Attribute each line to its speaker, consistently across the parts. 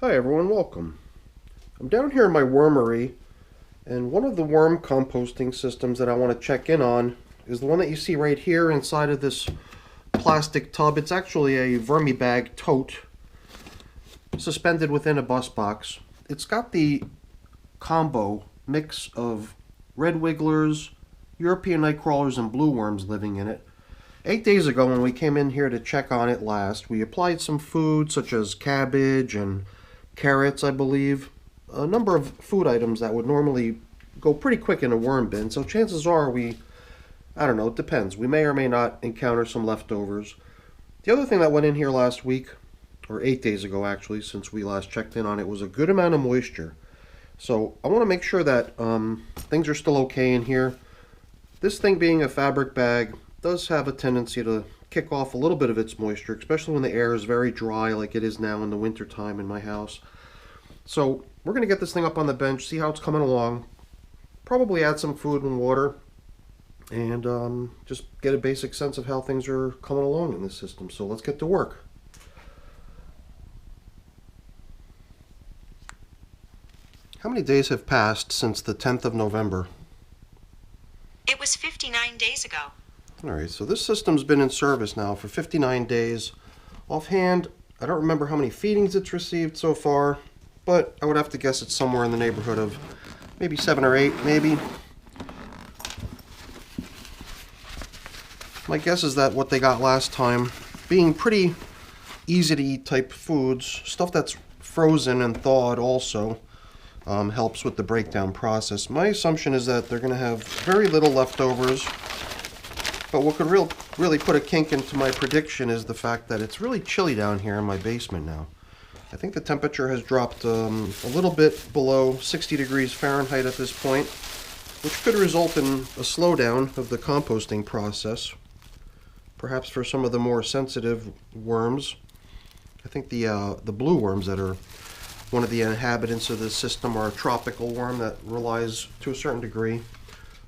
Speaker 1: Hi everyone, welcome. I'm down here in my wormery, and one of the worm composting systems that I want to check in on is the one that you see right here inside of this plastic tub. It's actually a VermiBag Tote suspended within a bus box. It's got the combo mix of red wigglers, European night crawlers, and blue worms living in it. 8 days ago when we came in here to check on it last, we applied some food such as cabbage and carrots, I believe. A number of food items that would normally go pretty quick in a worm bin. So chances are I don't know, it depends. We may or may not encounter some leftovers. The other thing that went in here last week, or 8 days ago actually, since we last checked in on it, was a good amount of moisture. So I want to make sure that things are still okay in here. This thing being a fabric bag does have a tendency to kick off a little bit of its moisture, especially when the air is very dry like it is now in the winter time in my house. So we're going to get this thing up on the bench, see how it's coming along, probably add some food and water, and just get a basic sense of how things are coming along in this system. So let's get to work. How many days have passed since the 10th of November?
Speaker 2: It was 59 days ago.
Speaker 1: Alright, so this system's been in service now for 59 days. Offhand, I don't remember how many feedings it's received so far, but I would have to guess it's somewhere in the neighborhood of maybe 7 or 8, maybe. My guess is that what they got last time, being pretty easy to eat type foods, stuff that's frozen and thawed also, helps with the breakdown process. My assumption is that they're going to have very little leftovers. But what could really put a kink into my prediction is the fact that it's really chilly down here in my basement now. I think the temperature has dropped a little bit below 60 degrees Fahrenheit at this point, which could result in a slowdown of the composting process, perhaps for some of the more sensitive worms. I think the blue worms that are one of the inhabitants of this system are a tropical worm that relies to a certain degree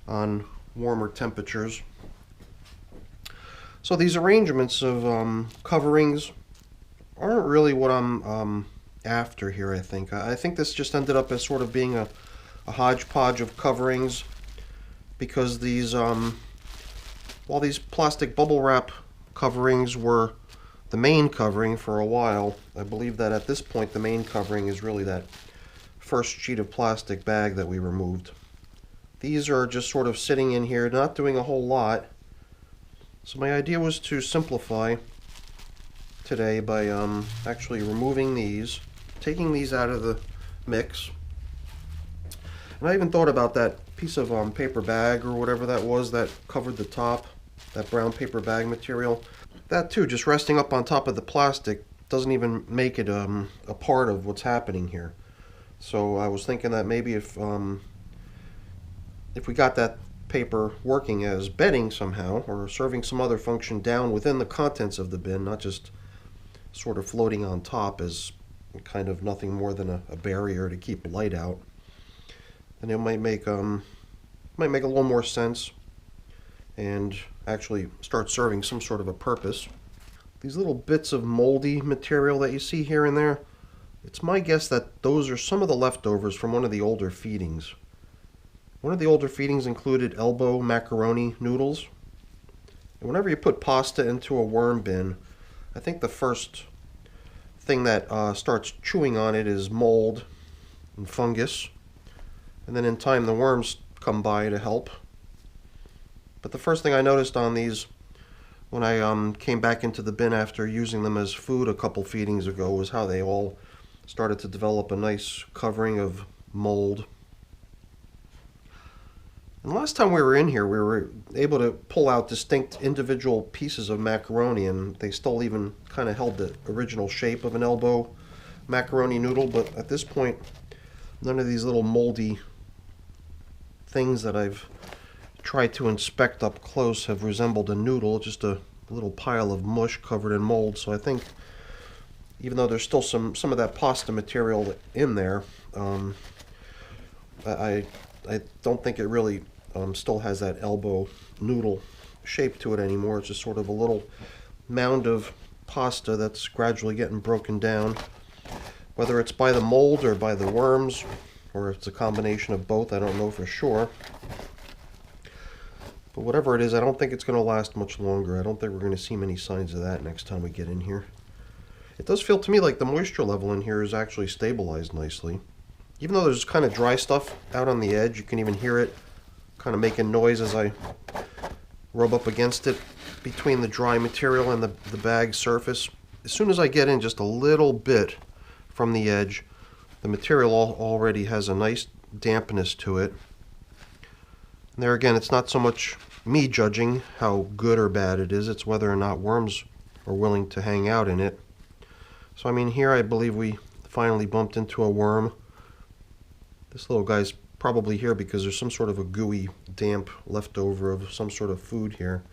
Speaker 1: on warmer temperatures. So these arrangements of coverings aren't really what I'm after here, I think. I think this just ended up as sort of being a hodgepodge of coverings because these, while these plastic bubble wrap coverings were the main covering for a while, I believe that at this point the main covering is really that first sheet of plastic bag that we removed. These are just sort of sitting in here, not doing a whole lot. So my idea was to simplify today by actually removing these, taking these out of the mix. And I even thought about that piece of paper bag or whatever that was that covered the top, that brown paper bag material. That too, just resting up on top of the plastic, doesn't even make it a part of what's happening here. So I was thinking that maybe if we got that paper working as bedding somehow, or serving some other function down within the contents of the bin, not just sort of floating on top as kind of nothing more than a barrier to keep light out, then it might make a little more sense and actually start serving some sort of a purpose. These little bits of moldy material that you see here and there, it's my guess that those are some of the leftovers from one of the older feedings. One of the older feedings included elbow macaroni noodles. And whenever you put pasta into a worm bin, I think the first thing that starts chewing on it is mold and fungus. And then in time the worms come by to help. But the first thing I noticed on these when I came back into the bin after using them as food a couple feedings ago was how they all started to develop a nice covering of mold. And last time we were in here, we were able to pull out distinct individual pieces of macaroni, and they still even kind of held the original shape of an elbow macaroni noodle, but at this point, none of these little moldy things that I've tried to inspect up close have resembled a noodle, just a little pile of mush covered in mold. So I think, even though there's still some of that pasta material in there, I don't think it really still has that elbow noodle shape to it anymore. It's just sort of a little mound of pasta that's gradually getting broken down. Whether it's by the mold or by the worms, or if it's a combination of both, I don't know for sure. But whatever it is, I don't think it's going to last much longer. I don't think we're going to see many signs of that next time we get in here. It does feel to me like the moisture level in here is actually stabilized nicely. Even though there's kind of dry stuff out on the edge, you can even hear it kind of making noise as I rub up against it between the dry material and the bag surface. As soon as I get in just a little bit from the edge, the material already has a nice dampness to it. And there again, it's not so much me judging how good or bad it is, it's whether or not worms are willing to hang out in it. So I mean, here I believe we finally bumped into a worm. This little guy's probably here because there's some sort of a gooey, damp leftover of some sort of food here.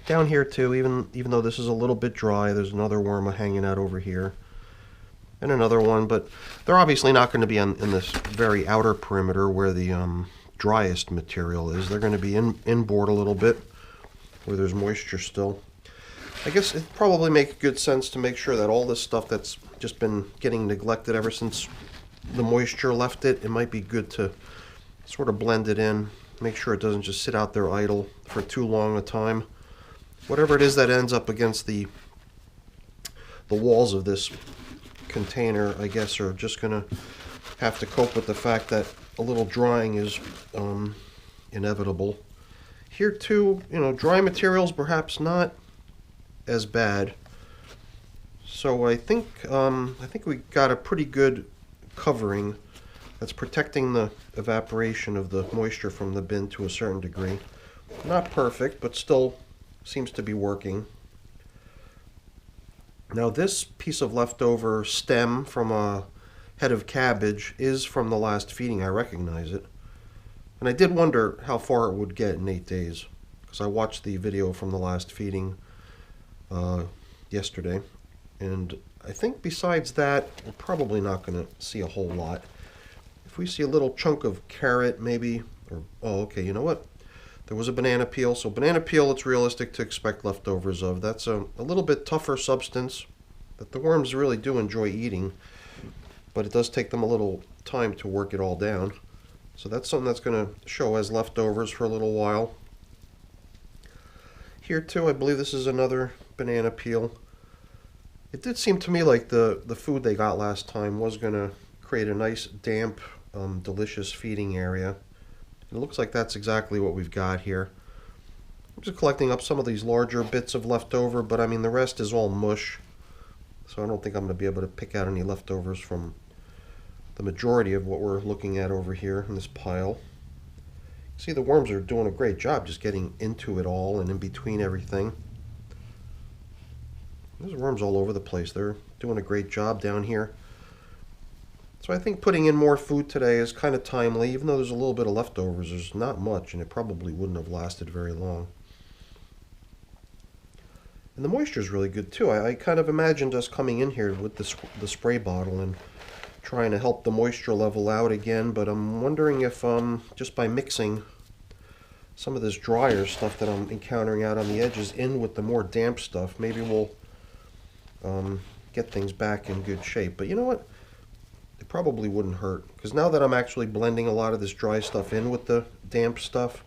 Speaker 1: Down here too, even though this is a little bit dry, there's another worm hanging out over here. And another one, but they're obviously not going to be in this very outer perimeter where the driest material is. They're going to be inboard a little bit where there's moisture still. I guess it'd probably make good sense to make sure that all this stuff that's just been getting neglected ever since the moisture left it, it might be good to sort of blend it in, make sure it doesn't just sit out there idle for too long a time. Whatever it is that ends up against the walls of this container, I guess, are just going to have to cope with the fact that a little drying is inevitable. Here too, dry materials perhaps not as bad. So I think we got a pretty good covering that's protecting the evaporation of the moisture from the bin to a certain degree. Not perfect, but still seems to be working. Now this piece of leftover stem from a head of cabbage is from the last feeding. I recognize it. And I did wonder how far it would get in 8 days, because I watched the video from the last feeding yesterday. And I think besides that, we're probably not going to see a whole lot. If we see a little chunk of carrot maybe, or, oh okay, you know what? There was a banana peel, so banana peel it's realistic to expect leftovers of. That's a little bit tougher substance that the worms really do enjoy eating, but it does take them a little time to work it all down. So that's something that's going to show as leftovers for a little while. Here too, I believe this is another banana peel. It did seem to me like the food they got last time was going to create a nice, damp, delicious feeding area. It looks like that's exactly what we've got here. I'm just collecting up some of these larger bits of leftover, but I mean the rest is all mush. So I don't think I'm going to be able to pick out any leftovers from the majority of what we're looking at over here in this pile. See, the worms are doing a great job just getting into it all and in between everything. There's worms all over the place. They're doing a great job down here. So I think putting in more food today is kind of timely. Even though there's a little bit of leftovers, there's not much, and it probably wouldn't have lasted very long. And the moisture is really good too. I kind of imagined us coming in here with the spray bottle and trying to help the moisture level out again, but I'm wondering if just by mixing some of this drier stuff that I'm encountering out on the edges in with the more damp stuff, maybe we'll get things back in good shape. But you know what? It probably wouldn't hurt, because now that I'm actually blending a lot of this dry stuff in with the damp stuff,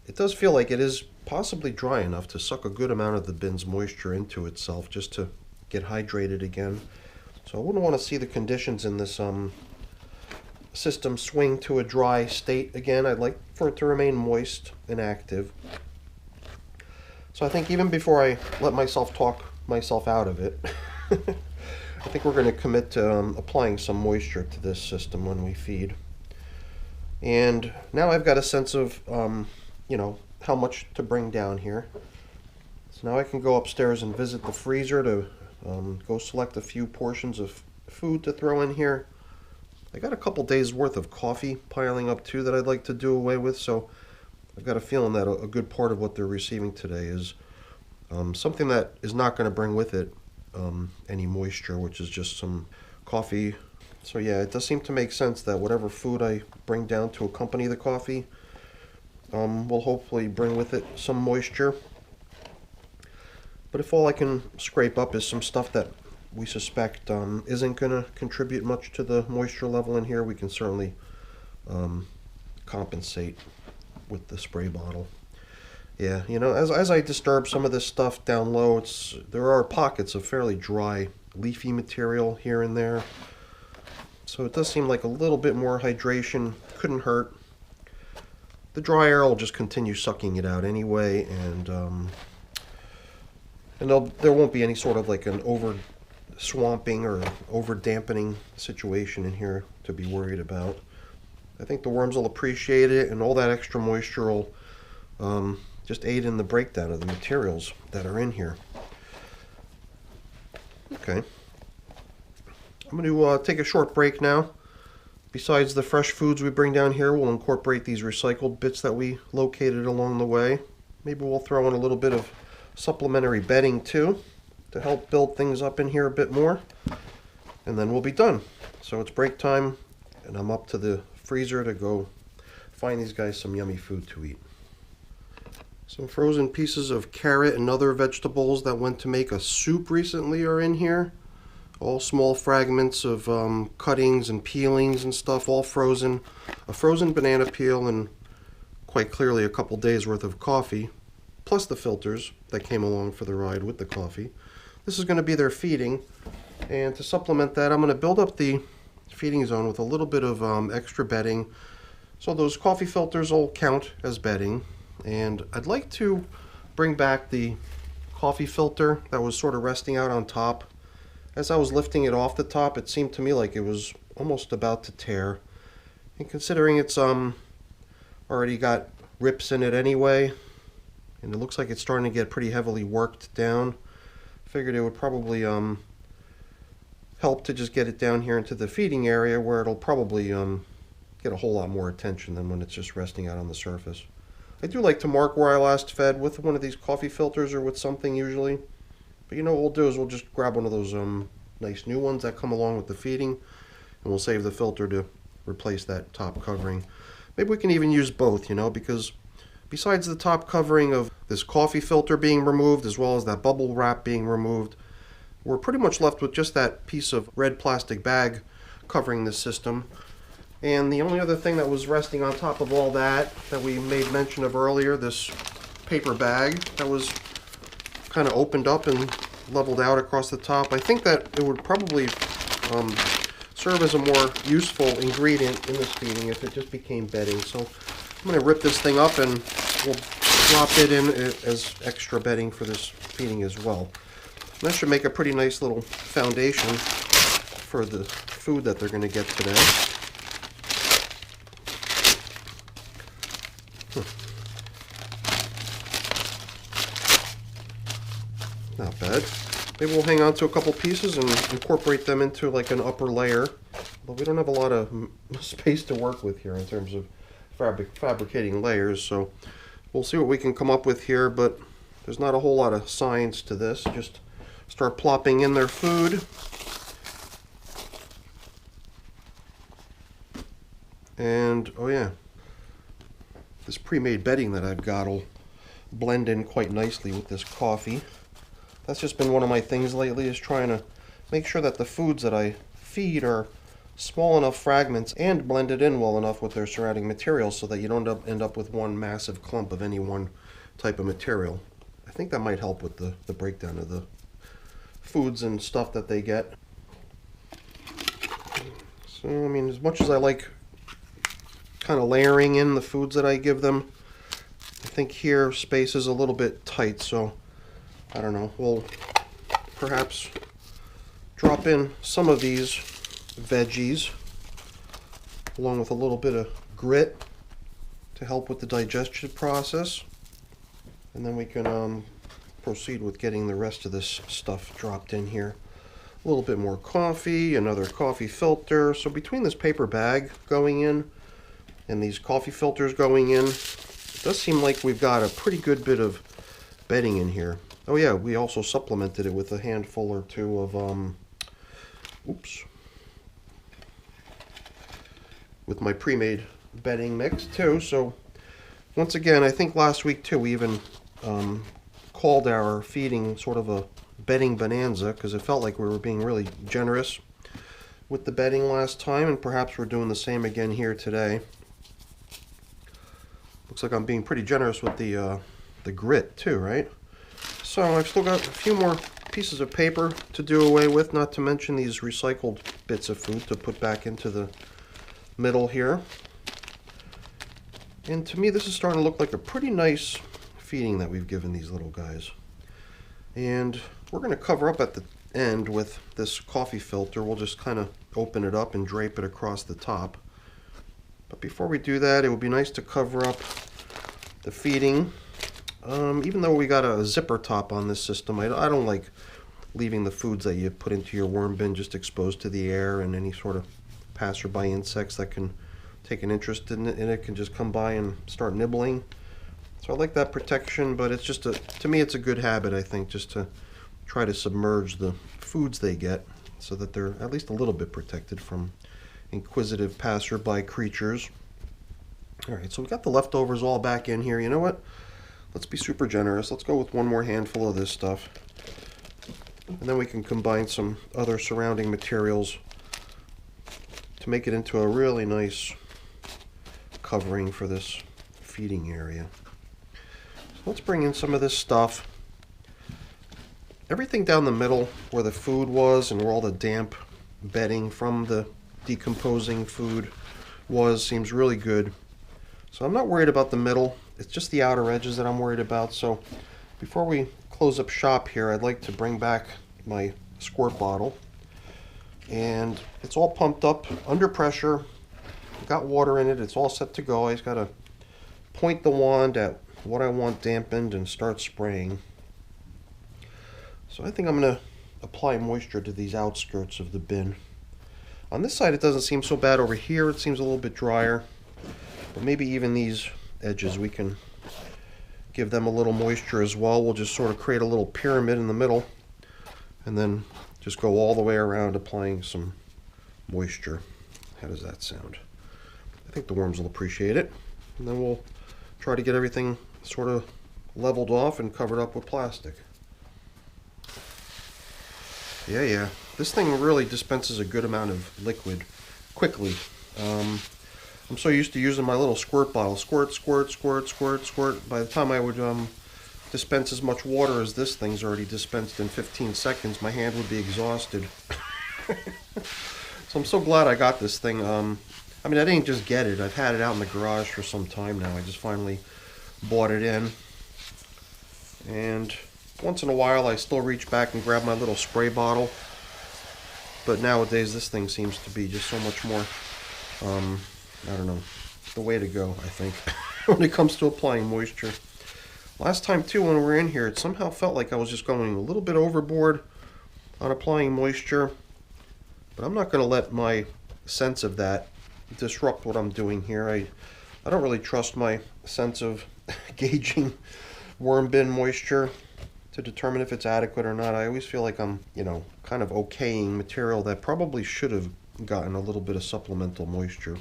Speaker 1: it does feel like it is possibly dry enough to suck a good amount of the bin's moisture into itself just to get hydrated again. So I wouldn't want to see the conditions in this system swing to a dry state again. I'd like for it to remain moist and active. So I think even before I let myself talk myself out of it, I think we're going to commit to applying some moisture to this system when we feed. And now I've got a sense of, how much to bring down here. So now I can go upstairs and visit the freezer to go select a few portions of food to throw in here. I got a couple days worth of coffee piling up too that I'd like to do away with, so I've got a feeling that a good part of what they're receiving today is something that is not going to bring with it any moisture, which is just some coffee. So yeah, it does seem to make sense that whatever food I bring down to accompany the coffee will hopefully bring with it some moisture. But if all I can scrape up is some stuff that we suspect isn't going to contribute much to the moisture level in here, we can certainly compensate with the spray bottle. Yeah, you know, as I disturb some of this stuff down low, there are pockets of fairly dry, leafy material here and there. So it does seem like a little bit more hydration couldn't hurt. The dry air will just continue sucking it out anyway, and there won't be any sort of like an over swamping or over dampening situation in here to be worried about. I think the worms will appreciate it, and all that extra moisture will just aid in the breakdown of the materials that are in here. Okay. I'm going to take a short break now. Besides the fresh foods we bring down here, we'll incorporate these recycled bits that we located along the way. Maybe we'll throw in a little bit of supplementary bedding too, to help build things up in here a bit more. And then we'll be done. So it's break time, and I'm up to the freezer to go find these guys some yummy food to eat. Some frozen pieces of carrot and other vegetables that went to make a soup recently are in here. All small fragments of cuttings and peelings and stuff, all frozen. A frozen banana peel and quite clearly a couple days worth of coffee, plus the filters that came along for the ride with the coffee. This is going to be their feeding, and to supplement that, I'm going to build up the feeding zone with a little bit of extra bedding. So those coffee filters will count as bedding, and I'd like to bring back the coffee filter that was sort of resting out on top. As I was lifting it off the top, it seemed to me like it was almost about to tear. And considering it's already got rips in it anyway, and it looks like it's starting to get pretty heavily worked down, figured it would probably help to just get it down here into the feeding area, where it'll probably get a whole lot more attention than when it's just resting out on the surface. I do like to mark where I last fed with one of these coffee filters or with something usually. But you know what we'll do is we'll just grab one of those nice new ones that come along with the feeding, and we'll save the filter to replace that top covering. Maybe we can even use both, you know, because besides the top covering of this coffee filter being removed, as well as that bubble wrap being removed, we're pretty much left with just that piece of red plastic bag covering this system. And the only other thing that was resting on top of all that we made mention of earlier, this paper bag that was kind of opened up and leveled out across the top. I think that it would probably serve as a more useful ingredient in this feeding if it just became bedding. So I'm going to rip this thing up and we'll drop it in as extra bedding for this feeding as well. And that should make a pretty nice little foundation for the food that they're going to get today. Not bad. Maybe we'll hang on to a couple pieces and incorporate them into like an upper layer. But we don't have a lot of space to work with here in terms of fabricating layers, so we'll see what we can come up with here, but there's not a whole lot of science to this. Just start plopping in their food. And, oh yeah, this pre-made bedding that I've got will blend in quite nicely with this coffee. That's just been one of my things lately, is trying to make sure that the foods that I feed are small enough fragments and blended in well enough with their surrounding materials so that you don't end up with one massive clump of any one type of material. I think that might help with the breakdown of the foods and stuff that they get. So, I mean, as much as I like kind of layering in the foods that I give them, I think here space is a little bit tight, so I don't know, we'll perhaps drop in some of these veggies along with a little bit of grit to help with the digestion process, and then we can proceed with getting the rest of this stuff dropped in here. A little bit more coffee, another coffee filter. So between this paper bag going in and these coffee filters going in, it does seem like we've got a pretty good bit of bedding in here. Oh yeah, we also supplemented it with a handful or two of, with my pre-made bedding mix too. So once again, I think last week too, we even called our feeding sort of a bedding bonanza, because it felt like we were being really generous with the bedding last time, and perhaps we're doing the same again here today. Looks like I'm being pretty generous with the grit too, right? So I've still got a few more pieces of paper to do away with, not to mention these recycled bits of food to put back into the middle here. And to me, this is starting to look like a pretty nice feeding that we've given these little guys. And we're going to cover up at the end with this coffee filter. We'll just kind of open it up and drape it across the top. But before we do that, it would be nice to cover up the feeding. Even though we got a zipper top on this system, I don't like leaving the foods that you put into your worm bin just exposed to the air, and any sort of passerby insects that can take an interest in it can just come by and start nibbling. So I like that protection, but it's just to me it's a good habit, I think, just to try to submerge the foods they get so that they're at least a little bit protected from inquisitive passerby creatures. Alright, so we got the leftovers all back in here. You know what? Let's be super generous. Let's go with one more handful of this stuff. And then we can combine some other surrounding materials to make it into a really nice covering for this feeding area. So let's bring in some of this stuff. Everything down the middle where the food was and where all the damp bedding from the decomposing food seems really good. So I'm not worried about the middle. It's just the outer edges that I'm worried about. So before we close up shop here, I'd like to bring back my squirt bottle. And it's all pumped up under pressure. Got water in it. It's all set to go. I just got to point the wand at what I want dampened and start spraying. So I think I'm going to apply moisture to these outskirts of the bin. On this side it doesn't seem so bad. Over here it seems a little bit drier. But maybe even these edges, we can give them a little moisture as well. We'll just sort of create a little pyramid in the middle and then just go all the way around applying some moisture. How does that sound? I think the worms will appreciate it. And then we'll try to get everything sort of leveled off and covered up with plastic. Yeah. This thing really dispenses a good amount of liquid quickly. I'm so used to using my little squirt bottle. Squirt, squirt, squirt, squirt, squirt. By the time I would dispense as much water as this thing's already dispensed in 15 seconds, my hand would be exhausted. So I'm so glad I got this thing. I mean, I didn't just get it. I've had it out in the garage for some time now. I just finally bought it in. And once in a while, I still reach back and grab my little spray bottle. But nowadays, this thing seems to be just so much more, I don't know, the way to go, I think, when it comes to applying moisture. Last time, too, when we were in here, it somehow felt like I was just going a little bit overboard on applying moisture. But I'm not going to let my sense of that disrupt what I'm doing here. I don't really trust my sense of gauging worm bin moisture to determine if it's adequate or not. I always feel like I'm, kind of okaying material that probably should have gotten a little bit of supplemental moisture.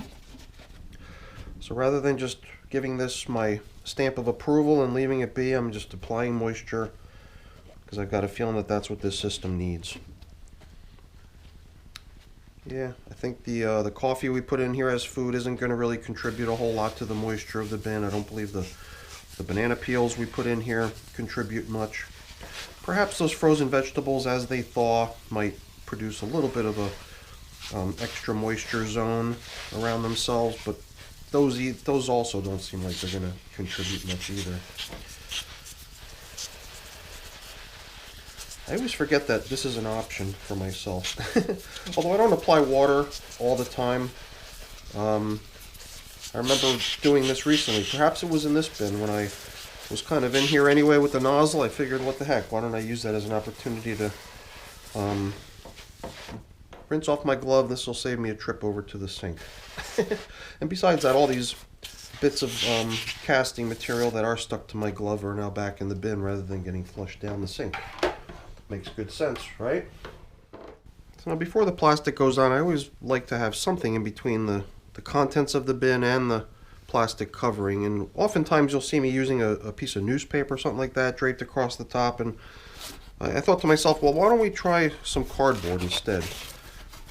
Speaker 1: So rather than just giving this my stamp of approval and leaving it be, I'm just applying moisture because I've got a feeling that that's what this system needs. Yeah, I think the coffee we put in here as food isn't going to really contribute a whole lot to the moisture of the bin. I don't believe the banana peels we put in here contribute much. Perhaps those frozen vegetables, as they thaw, might produce a little bit of a extra moisture zone around themselves, but those also don't seem like they're going to contribute much either. I always forget that this is an option for myself. Although I don't apply water all the time. I remember doing this recently. Perhaps it was in this bin when I was kind of in here anyway with the nozzle. I figured, what the heck, why don't I use that as an opportunity to rinse off my glove. This will save me a trip over to the sink. And besides that, all these bits of casting material that are stuck to my glove are now back in the bin rather than getting flushed down the sink. Makes good sense, right? So now before the plastic goes on, I always like to have something in between the contents of the bin and the plastic covering, and oftentimes you'll see me using a piece of newspaper or something like that draped across the top, and I thought to myself, well, why don't we try some cardboard instead?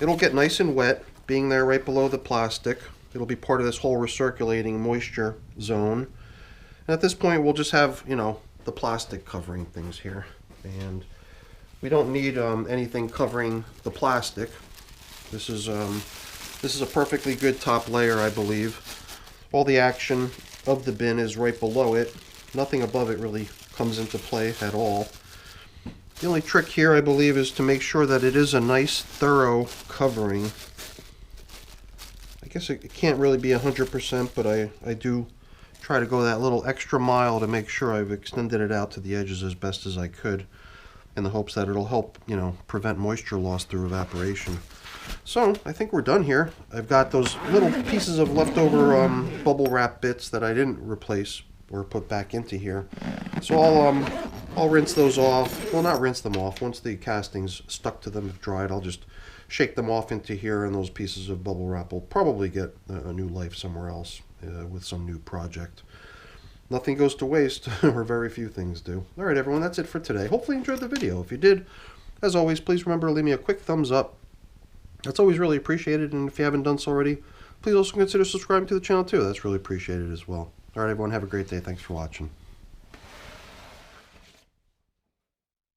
Speaker 1: It'll get nice and wet, being there right below the plastic. It'll be part of this whole recirculating moisture zone. And at this point, we'll just have, you know, the plastic covering things here. And we don't need anything covering the plastic. This is a perfectly good top layer, I believe. All the action of the bin is right below it. Nothing above it really comes into play at all. The only trick here, I believe, is to make sure that it is a nice, thorough covering. I guess it can't really be 100%, but I do try to go that little extra mile to make sure I've extended it out to the edges as best as I could, in the hopes that it'll help, you know, prevent moisture loss through evaporation. So I think we're done here. I've got those little pieces of leftover bubble wrap bits that I didn't replace or put back into here. So I'll rinse those off. Well, not rinse them off. Once the casting's stuck to them, if dried, I'll just shake them off into here, and those pieces of bubble wrap will probably get a new life somewhere else with some new project. Nothing goes to waste, or very few things do. All right, everyone, that's it for today. Hopefully you enjoyed the video. If you did, as always, please remember to leave me a quick thumbs up. That's always really appreciated, and if you haven't done so already, please also consider subscribing to the channel too. That's really appreciated as well. All right, everyone, have a great day. Thanks for watching.